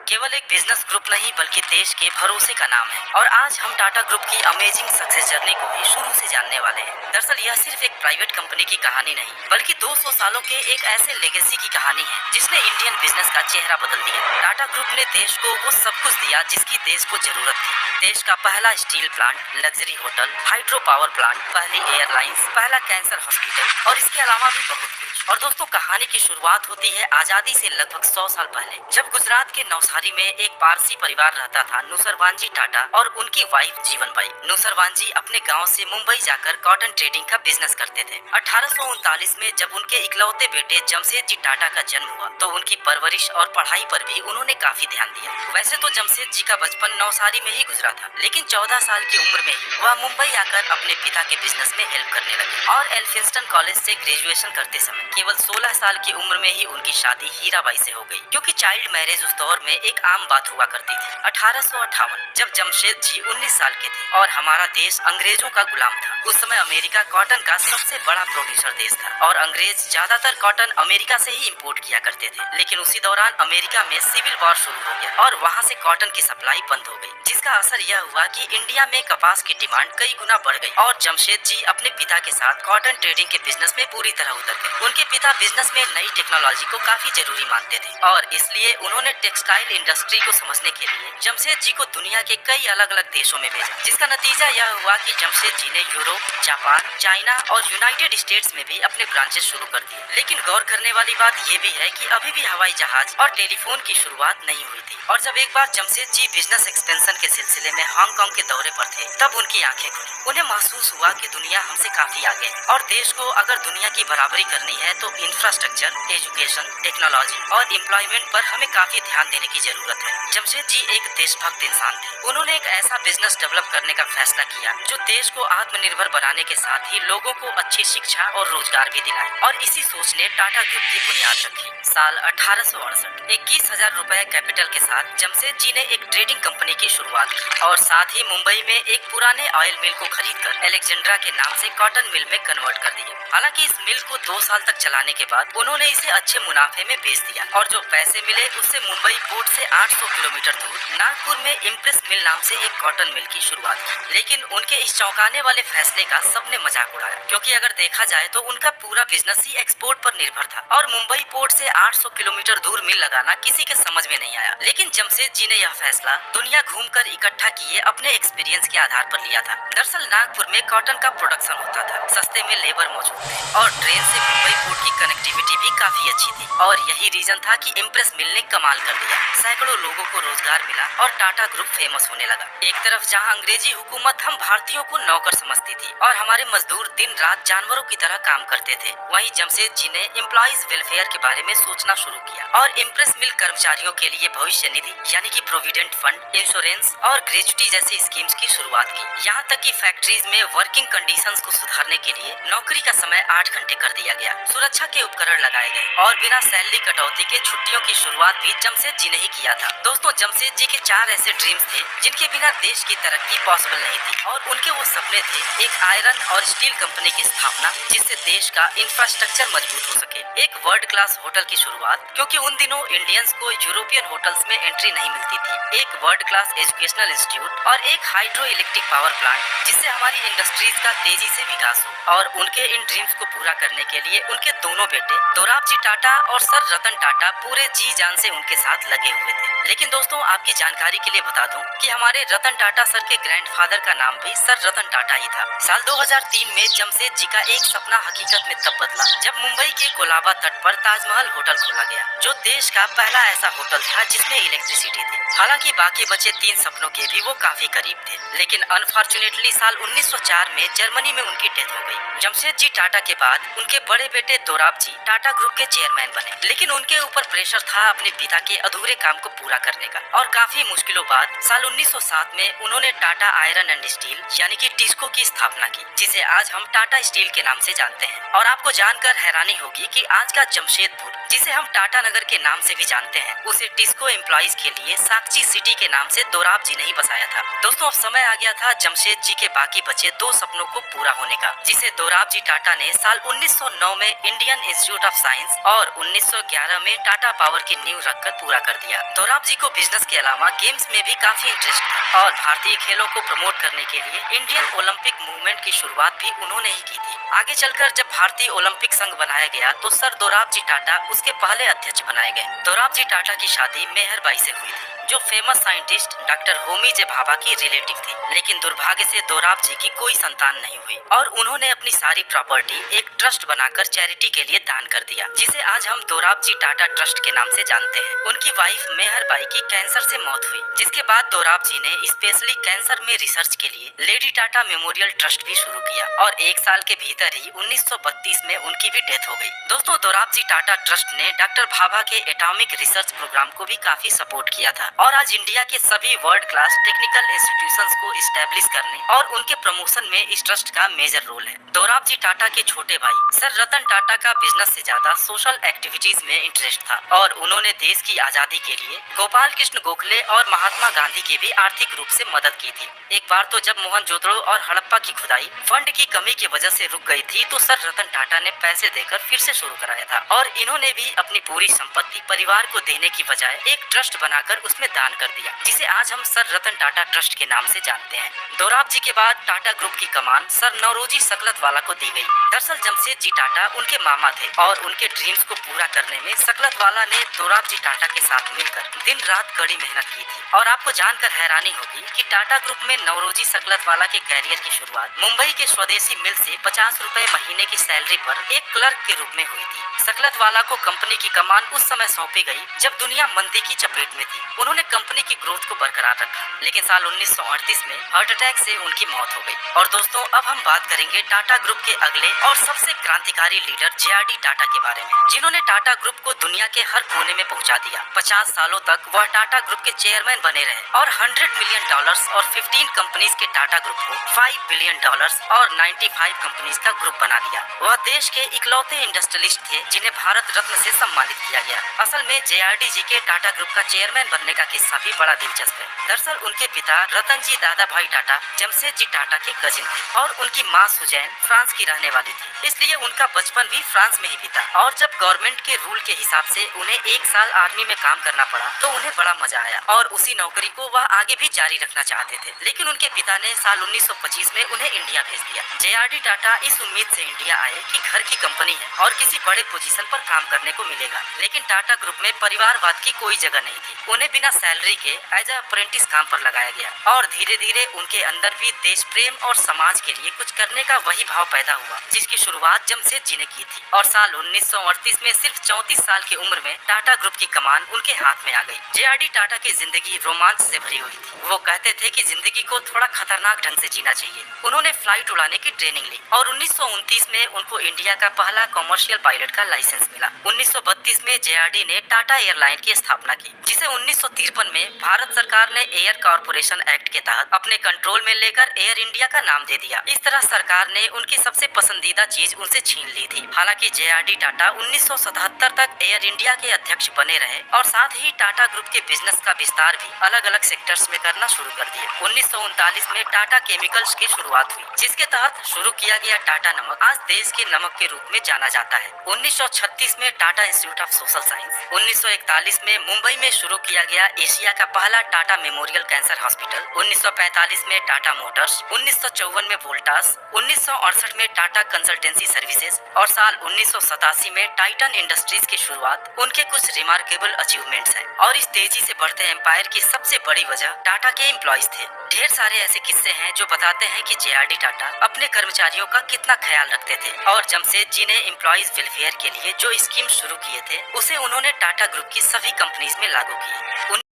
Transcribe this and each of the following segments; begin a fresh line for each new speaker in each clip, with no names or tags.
केवल एक business group नहीं बल्कि देश के भरोसे का नाम है। और आज हम टाटा ग्रुप की अमेजिंग सक्सेस जर्नी को भी शुरू से जानने वाले हैं। दरअसल यह सिर्फ एक प्राइवेट कंपनी की कहानी नहीं बल्कि 200 सालों के एक ऐसे लेगेसी की कहानी है जिसने इंडियन बिजनेस का चेहरा बदल दिया। टाटा ग्रुप ने देश को वो सब कुछ दिया जिसकी देश को जरूरत थी। देश का पहला steel plant, luxury hotel, hydro power plant, पहली एयरलाइंस, पहला कैंसर हॉस्पिटल और इसके अलावा भी बहुत कुछ। और दोस्तों, कहानी की शुरुआत होती है आजादी से लगभग 100 साल पहले, जब गुजरात के नवसारी में एक पारसी परिवार रहता था, नुसरवानजी टाटा और उनकी वाइफ जीवनबाई। नुसरवानजी अपने गांव से मुंबई जाकर कॉटन ट्रेडिंग का बिजनेस करते थे। 1839 में जब उनके इकलौते बेटे जमशेद जी टाटा का जन्म हुआ तो उनकी परवरिश और पढ़ाई पर भी उन्होंने काफी ध्यान दिया। वैसे तो जमशेद जी का बचपन नवसारी में ही गुजरा था, लेकिन 14 साल की उम्र में ही वह मुंबई आकर अपने पिता के बिजनेस में हेल्प करने लगे। और एल्फिंस्टन कॉलेज से ग्रेजुएशन करते समय केवल 16 साल की उम्र में ही उनकी शादी हीराबाई से हो गई, क्योंकि चाइल्ड मैरिज उस दौर में एक आम बात हुआ करती थी। 1858 जब जमशेद जी 19 साल के थे और हमारा देश अंग्रेजों का गुलाम था। उस समय अमेरिका कॉटन का सबसे बड़ा प्रोड्यूसर देश था और अंग्रेज ज्यादातर कॉटन अमेरिका से ही इम्पोर्ट किया करते थे। लेकिन उसी दौरान अमेरिका में सिविल वॉर शुरू हो गया और वहाँ से कॉटन की सप्लाई बंद हो गई, जिसका असर यह हुआ कि इंडिया में कपास की डिमांड कई गुना बढ़ गई और जमशेद जी अपने पिता के साथ कॉटन ट्रेडिंग के बिजनेस में पूरी तरह उतर गए। उनके पिता बिजनेस में नई टेक्नोलॉजी को काफी जरूरी मानते थे और इसलिए उन्होंने टेक्सटाइल इंडस्ट्री को समझने के लिए जमशेद जी को दुनिया के कई अलग अलग देशों में भेजा, जिसका नतीजा यह हुआ कि जमशेद जी ने यूरोप, जापान, चाइना और यूनाइटेड स्टेट्स में भी अपने ब्रांचेस शुरू कर दिए। लेकिन गौर करने वाली बात यह भी है कि अभी भी हवाई जहाज और टेलीफोन की शुरुआत नहीं हुई थी। और जब एक बार जमशेद जी बिजनेस एक्सपेंशन के सिलसिले में हांगकांग के दौरे पर थे, तब उनकी आंखें खुली। उन्हें महसूस हुआ कि दुनिया हमसे काफी आगे है और देश को अगर दुनिया की बराबरी करनी है तो इंफ्रास्ट्रक्चर, एजुकेशन, टेक्नोलॉजी और एम्प्लॉयमेंट पर हमें काफी ध्यान देने की जरूरत है। जमशेद जी एक देशभक्त इंसान थे। उन्होंने एक ऐसा बिजनेस डेवलप करने का फैसला किया जो देश को आत्मनिर्भर बनाने के साथ ही लोगों को अच्छी शिक्षा और रोजगार भी दिलाए, और इसी सोच ने टाटा ग्रुप की बुनियाद रखी। साल 1868 21,000 रुपए कैपिटल के साथ जमशेद जी ने एक ट्रेडिंग कंपनी की शुरुआत की और साथ ही मुंबई में एक पुराने ऑयल मिल को खरीदकर अलेक्जेंड्रा के नाम से कॉटन मिल में कन्वर्ट कर दिया। हालांकि इस मिल को 2 साल तक चलाने के बाद उन्होंने इसे अच्छे मुनाफे में बेच दिया और जो पैसे मिले उससे मुंबई पोर्ट से 800 किलोमीटर दूर नागपुर में इम्प्रेस मिल नाम से एक कॉटन मिल की शुरुआत की। लेकिन उनके इस चौंकाने वाले फैसले का सबने मजाक उड़ाया, क्योंकि अगर देखा जाए तो उनका पूरा बिजनेस ही एक्सपोर्ट पर निर्भर था और मुंबई पोर्ट से 800 किलोमीटर दूर मिल लगाना किसी के समझ में नहीं आया। लेकिन जमशेद जी ने यह फैसला दुनिया घूमकर इकट्ठा किए अपने एक्सपीरियंस के आधार पर लिया था। दरअसल नागपुर में कॉटन का प्रोडक्शन होता था, सस्ते में लेबर मौजूद थे और ट्रेन से मुंबई पोर्ट की कनेक्टिविटी भी काफी अच्छी थी। और यही रीजन था कि इम्प्रेस मिल ने कमाल कर दिया। सैकड़ों लोगों को रोजगार मिला और टाटा ग्रुप फेमस होने लगा। एक तरफ जहां अंग्रेजी हुकूमत हम भारतीयों को नौकर समझती थी और हमारे मजदूर दिन रात जानवरों की तरह काम करते थे, वहीं जमशेद जी ने एम्प्लॉइज वेलफेयर के बारे में सोचना शुरू किया और इम्प्रेस मिल कर्मचारियों के लिए भविष्य निधि यानी कि प्रोविडेंट फंड, इंश्योरेंस और ग्रेजुटी जैसी स्कीम्स की शुरुआत की। यहाँ तक कि फैक्ट्रीज में वर्किंग कंडीशंस को सुधारने के लिए नौकरी का समय 8 घंटे कर दिया गया, सुरक्षा के उपकरण लगाए गए और बिना सैलरी कटौती के छुट्टियों की शुरुआत भी जमशेद जी ने ही किया था। दोस्तों, जमशेद जी के 4 ऐसे ड्रीम्स थे जिनके बिना देश की तरक्की पॉसिबल नहीं थी और उनके वो सपने थे एक आयरन और स्टील कंपनी की स्थापना जिससे देश का इंफ्रास्ट्रक्चर मजबूत हो सके, एक वर्ल्ड क्लास होटल की शुरुआत, क्योंकि उन दिनों इंडियंस को यूरोपियन होटल्स में एंट्री नहीं मिलती थी, एक वर्ल्ड क्लास एजुकेशनल इंस्टीट्यूट और एक हाइड्रो इलेक्ट्रिक पावर प्लांट जिससे हमारी इंडस्ट्रीज का तेजी से विकास हो। और उनके इन ड्रीम्स को पूरा करने के लिए उनके दोनों बेटे दोराबजी टाटा और सर रतन टाटा पूरे जी जान से उनके साथ लगे हुए थे। लेकिन दोस्तों, आपकी जानकारी के लिए बता दूं कि हमारे रतन टाटा सर के ग्रैंडफादर का नाम भी सर रतन टाटा ही था। साल 2003 में जमशेद जी का एक सपना हकीकत में तब बदला जब मुंबई के कोलाबा तट पर ताजमहल होटल खोला गया, जो देश का पहला ऐसा होटल था जिसमें इलेक्ट्रिसिटी थी। हालांकि बाकी बचे 3 सपनों के भी वो काफी करीब थे, लेकिन अनफॉर्चुनेटली साल 1904 में जर्मनी में उनकी डेथ हो गई। जमशेद जी टाटा के बाद उनके बड़े बेटे दोराबजी टाटा ग्रुप के चेयरमैन बने, लेकिन उनके ऊपर प्रेशर था अपने पिता के अधूरे काम को पूरा करने का और काफी मुश्किलों बाद साल 1907 में उन्होंने टाटा आयरन एंड स्टील यानी कि टिस्को की स्थापना की, जिसे आज हम टाटा स्टील के नाम से जानते हैं। और आपको जानकर हैरानी होगी कि आज का जमशेदपुर जिसे हम टाटा नगर के नाम से भी जानते हैं, उसे टिस्को एम्प्लॉइज के लिए साक्षी सिटी के नाम से दोराब जी ने ही बसाया था। दोस्तों, अब समय आ गया था जमशेद जी के बाकी बचे 2 सपनों को पूरा होने का, जिसे दोराब जी टाटा ने साल 1909 में इंडियन इंस्टीट्यूट ऑफ साइंस और 1911 में टाटा पावर की नींव रखकर पूरा कर दिया। दोराब जी को बिजनेस के अलावा गेम्स में भी काफी इंटरेस्ट था और भारतीय खेलों को प्रमोट करने के लिए इंडियन ओलंपिक मूवमेंट की शुरुआत भी उन्होंने ही की थी। आगे चलकर जब भारतीय ओलंपिक संघ बनाया गया तो सर दोराब जी टाटा उसके पहले अध्यक्ष बनाए गए। दोराब जी टाटा की शादी मेहर बाई से हुई थी, जो फेमस साइंटिस्ट डॉक्टर होमी जे भाभा की रिलेटिव थी। लेकिन दुर्भाग्य से दोराब जी की कोई संतान नहीं हुई और उन्होंने अपनी सारी प्रॉपर्टी एक ट्रस्ट बनाकर चैरिटी के लिए दान कर दिया, जिसे आज हम दोराब जी टाटा ट्रस्ट के नाम से जानते हैं। उनकी वाइफ मेहर बाई की कैंसर से मौत हुई, जिसके बाद दोराब जी ने स्पेशली कैंसर में रिसर्च के लिए लेडी टाटा मेमोरियल ट्रस्ट भी शुरू किया और 1 साल के भीतर ही 1932 में उनकी भी डेथ हो गई। दोस्तों, दोराब जी टाटा ट्रस्ट ने डॉक्टर भाभा के एटॉमिक रिसर्च प्रोग्राम को भी काफी सपोर्ट किया था और आज इंडिया के सभी वर्ल्ड क्लास टेक्निकल इंस्टीट्यूशंस को स्टैब्लिश करने और उनके प्रमोशन में इस ट्रस्ट का मेजर रोल है। दोराब जी टाटा के छोटे भाई सर रतन टाटा का बिजनेस से ज्यादा सोशल एक्टिविटीज में इंटरेस्ट था और उन्होंने देश की आजादी के लिए गोपाल कृष्ण गोखले और महात्मा गांधी की भी आर्थिक रूप से मदद की थी। एक बार तो जब मोहनजोदड़ो और हड़प्पा की खुदाई फंड की कमी की वजह से रुक गई थी तो सर रतन टाटा ने पैसे देकर फिर से शुरू कराया था और इन्होंने भी अपनी पूरी संपत्ति परिवार को देने की बजाय एक ट्रस्ट बनाकर उसमें दान कर दिया, जिसे आज हम सर रतन टाटा ट्रस्ट के नाम से जानते हैं। दोराब जी के बाद टाटा ग्रुप की कमान सर नौरोजी सकलतवाला को दी गई। दरअसल जमशेद जी टाटा उनके मामा थे और उनके ड्रीम्स को पूरा करने में सकलतवाला ने दोराब जी टाटा के साथ मिलकर दिन रात कड़ी मेहनत की थी। और आपको जानकर हैरानी होगी कि टाटा ग्रुप में नौरोजी सकलतवाला के कैरियर की शुरुआत मुंबई के स्वदेशी मिल से 50 रुपए महीने की सैलरी पर एक क्लर्क के रूप में हुई थी। सकलतवाला को कंपनी की कमान उस समय सौंपी गई जब दुनिया मंदी की चपेट में थी। उन्होंने कंपनी की ग्रोथ को बरकरार रखा, लेकिन साल 1938 में हार्ट अटैक से उनकी मौत हो गई। और दोस्तों, अब हम बात करेंगे टाटा ग्रुप के अगले और सबसे क्रांतिकारी लीडर जे.आर.डी. टाटा के बारे में, जिन्होंने टाटा ग्रुप को दुनिया के हर कोने में पहुंचा दिया। 50 सालों तक वह टाटा ग्रुप के चेयरमैन बने रहे और $100 मिलियन और 15 कंपनीज के टाटा ग्रुप को $5 बिलियन और 95 कंपनीज का ग्रुप बना दिया। वह देश के इकलौते इंडस्ट्रियलिस्ट थे जिन्हें भारत रत्न से सम्मानित किया गया। असल में जे.आर.डी. जी के टाटा ग्रुप का चेयरमैन बनने का किस्सा भी बड़ा दिलचस्प है। दरअसल उनके पिता रतन जी दादा भाई टाटा जमशेद जी टाटा के कजिन थे और उनकी माँ सुजैन फ्रांस की रहने वाली थी, इसलिए उनका बचपन भी फ्रांस में ही बीता। और जब गवर्नमेंट के रूल के हिसाब से उन्हें 1 साल आर्मी में काम करना पड़ा तो उन्हें बड़ा मजा आया और उसी नौकरी को वह आगे भी जारी रखना चाहते थे। लेकिन उनके पिता ने साल 1925 में उन्हें इंडिया भेज दिया। जे.आर.डी. टाटा इस उम्मीद से इंडिया आए कि घर की कंपनी है और किसी बड़े पोजीशन पर काम करने को मिलेगा, लेकिन टाटा ग्रुप में परिवारवाद की कोई जगह नहीं थी। उन्हें बिना सैलरी के एज अप्रेंटिस काम पर लगाया गया और धीरे धीरे उनके अंदर भी देश प्रेम और समाज के लिए कुछ करने का वही भाव पैदा हुआ जिसकी शुरुआत जमशेद जी ने की थी। और साल 1938 में सिर्फ 34 साल की उम्र में टाटा ग्रुप की कमान उनके हाथ में आ गई। जे.आर.डी. टाटा की जिंदगी रोमांच से भरी हुई थी। वो कहते थे कि जिंदगी को थोड़ा खतरनाक ढंग से जीना चाहिए। उन्होंने फ्लाइट उड़ाने की ट्रेनिंग ली और 1929 में उनको इंडिया का पहला कमर्शियल पायलट का लाइसेंस मिला। 1932 में जे.आर.डी. ने टाटा एयरलाइन की स्थापना की, जिसे 1953 में भारत सरकार ने एयर कॉर्पोरेशन एक्ट के तहत अपने कंट्रोल में लेकर एयर इंडिया का नाम दे दिया। इस तरह सरकार ने उनकी सबसे पसंदीदा चीज उनसे छीन ली थी। हालांकि जे.आर.डी. टाटा 1977 तक एयर इंडिया के अध्यक्ष बने रहे और साथ ही टाटा ग्रुप के बिजनेस का विस्तार भी अलग अलग सेक्टर्स में करना शुरू कर दिया। 1939 में टाटा केमिकल्स की शुरुआत हुई, जिसके तहत शुरू किया गया टाटा नमक आज देश के नमक के रूप में जाना जाता है। 1936 में Tata institute of social science, 1941 में मुंबई में शुरू किया गया एशिया का पहला टाटा मेमोरियल कैंसर हॉस्पिटल, 1945 में टाटा मोटर्स, 1954 में वोल्टास, 1968 में टाटा कंसल्टेंसी सर्विसेज और साल 1987 में टाइटन इंडस्ट्रीज की शुरुआत उनके कुछ रिमार्केबल अचीवमेंट्स हैं। और इस तेजी से बढ़ते एम्पायर की सबसे बड़ी वजह टाटा के एम्प्लॉइज थे। ढेर सारे ऐसे किस्से हैं जो बताते हैं कि जे.आर.डी. टाटा अपने कर्मचारियों का कितना ख्याल रखते थे और जमशेद जी ने एम्प्लॉइज वेलफेयर के लिए जो स्कीम शुरू किए थे उसे उन्होंने टाटा ग्रुप की सभी कंपनीज में लागू किए।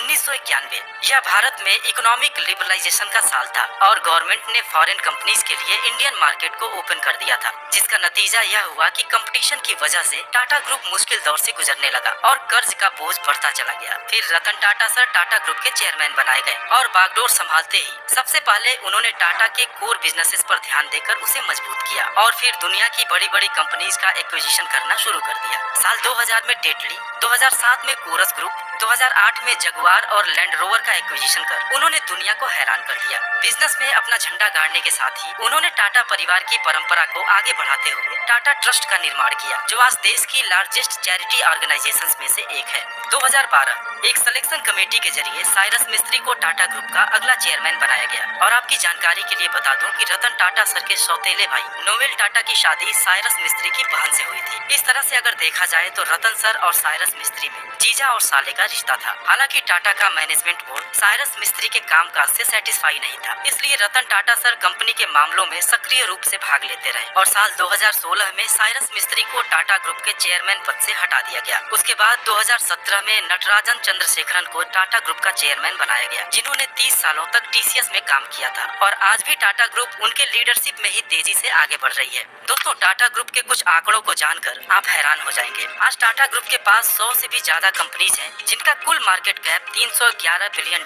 1991 यह भारत में इकोनॉमिक लिबरलाइजेशन का साल था और गवर्नमेंट ने फॉरेन कंपनीज के लिए इंडियन मार्केट को ओपन कर दिया था, जिसका नतीजा यह हुआ कि कंपटीशन की वजह से टाटा ग्रुप मुश्किल दौर से गुजरने लगा और कर्ज का बोझ बढ़ता चला गया। फिर रतन टाटा सर टाटा ग्रुप के चेयरमैन बनाए गए और बागडोर संभालते ही सबसे पहले उन्होंने टाटा के कोर बिजनेसेस पर ध्यान देकर उसे मजबूत किया और फिर दुनिया की बड़ी बड़ी कंपनीज का एक्विजिशन करना शुरू कर दिया। साल 2000 में टेटली, 2007 में कोरस ग्रुप, 2008 में जगुआर और लैंड रोवर का एक्विजिशन कर उन्होंने दुनिया को हैरान कर दिया। बिजनेस में अपना झंडा गाड़ने के साथ ही उन्होंने टाटा परिवार की परंपरा को आगे बढ़ाते हुए टाटा ट्रस्ट का निर्माण किया, जो आज देश की लार्जेस्ट चैरिटी ऑर्गेनाइजेशंस में से एक है। 2012 एक सिलेक्शन कमेटी के जरिए साइरस मिस्त्री को टाटा ग्रुप का अगला चेयरमैन बनाया गया। और आपकी जानकारी के लिए बता दूं कि रतन टाटा सर के सौतेले भाई नोवेल टाटा की शादी साइरस मिस्त्री की बहन से हुई थी। इस तरह से अगर देखा जाए तो रतन सर और साइरस मिस्त्री में जीजा और साले का रिश्ता था। हालांकि टाटा का मैनेजमेंट बोर्ड साइरस मिस्त्री के कामकाज से सेटिस्फाई नहीं था, इसलिए रतन टाटा सर कंपनी के मामलों में सक्रिय रूप से भाग लेते रहे और साल 2016 में साइरस मिस्त्री को टाटा ग्रुप के चेयरमैन पद से हटा दिया गया। उसके बाद 2017 में नटराजन चंद्रशेखरन को टाटा ग्रुप का चेयरमैन बनाया गया, जिन्होंने 30 सालों तक टीसीएस में काम किया था और आज भी टाटा ग्रुप उनके लीडरशिप में ही तेजी से आगे बढ़ रही है। दोस्तों, टाटा ग्रुप के कुछ आंकड़ों को जानकर आप हैरान हो जाएंगे। आज टाटा ग्रुप के पास 100 से भी ज्यादा कंपनीज हैं, जिनका कुल मार्केट कैप $311 बिलियन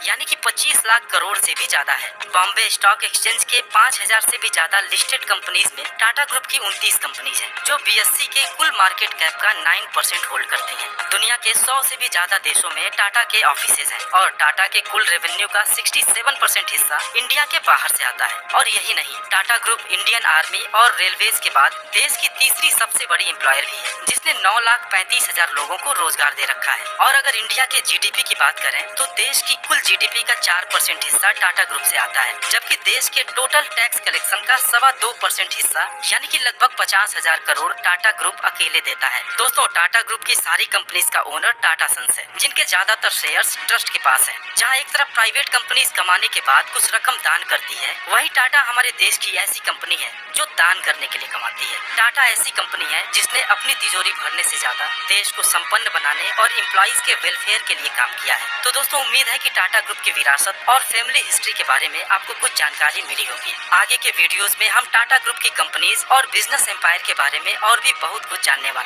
यानी कि 25 लाख करोड़ से भी ज्यादा है। बॉम्बे स्टॉक एक्सचेंज के 5000 से भी ज्यादा लिस्टेड कंपनीज में टाटा ग्रुप की 29 कंपनीज हैं, जो बीएससी के कुल मार्केट कैप का 9% होल्ड करती हैं। दुनिया के 100 से भी ज्यादा देशों में टाटा के ऑफिसेज हैं और टाटा के कुल रेवेन्यू का 67% हिस्सा इंडिया के बाहर से आता है। और यही नहीं, टाटा ग्रुप इंडियन आर्मी और रेलवेज के बाद देश की तीसरी सबसे बड़ी एम्प्लॉयर भी है, जिसने 9,35,000 लोगों को रोजगार दे रखा है। और अगर इंडिया के जीडीपी की बात करें तो देश की कुल जीडीपी का 4% हिस्सा टाटा ग्रुप से आता है, जबकि देश के टोटल टैक्स कलेक्शन का 2.25% हिस्सा यानी कि लगभग 50,000 करोड़ टाटा ग्रुप अकेले देता है। दोस्तों, टाटा ग्रुप की सारी कंपनीज का ओनर टाटा सन्स है, जिनके ज्यादातर शेयर्स ट्रस्ट के पास है। जहां एक तरफ प्राइवेट कंपनीज कमाने के बाद कुछ रकम दान करती है, वहीं टाटा हमारे देश की ऐसी कंपनी है जो दान करने के लिए कमाती है। टाटा ऐसी कंपनी है जिसने अपनी तिजोरी भरने से ज्यादा देश को संपन्न बनाने और एम्प्लॉइज के वेलफेयर के लिए काम किया है। तो दोस्तों, उम्मीद है कि टाटा ग्रुप की विरासत और फैमिली हिस्ट्री के बारे में आपको कुछ जानकारी मिली होगी। आगे के वीडियोस में हम टाटा ग्रुप की कंपनीज और बिजनेस एम्पायर के बारे में और भी बहुत कुछ जानने वाले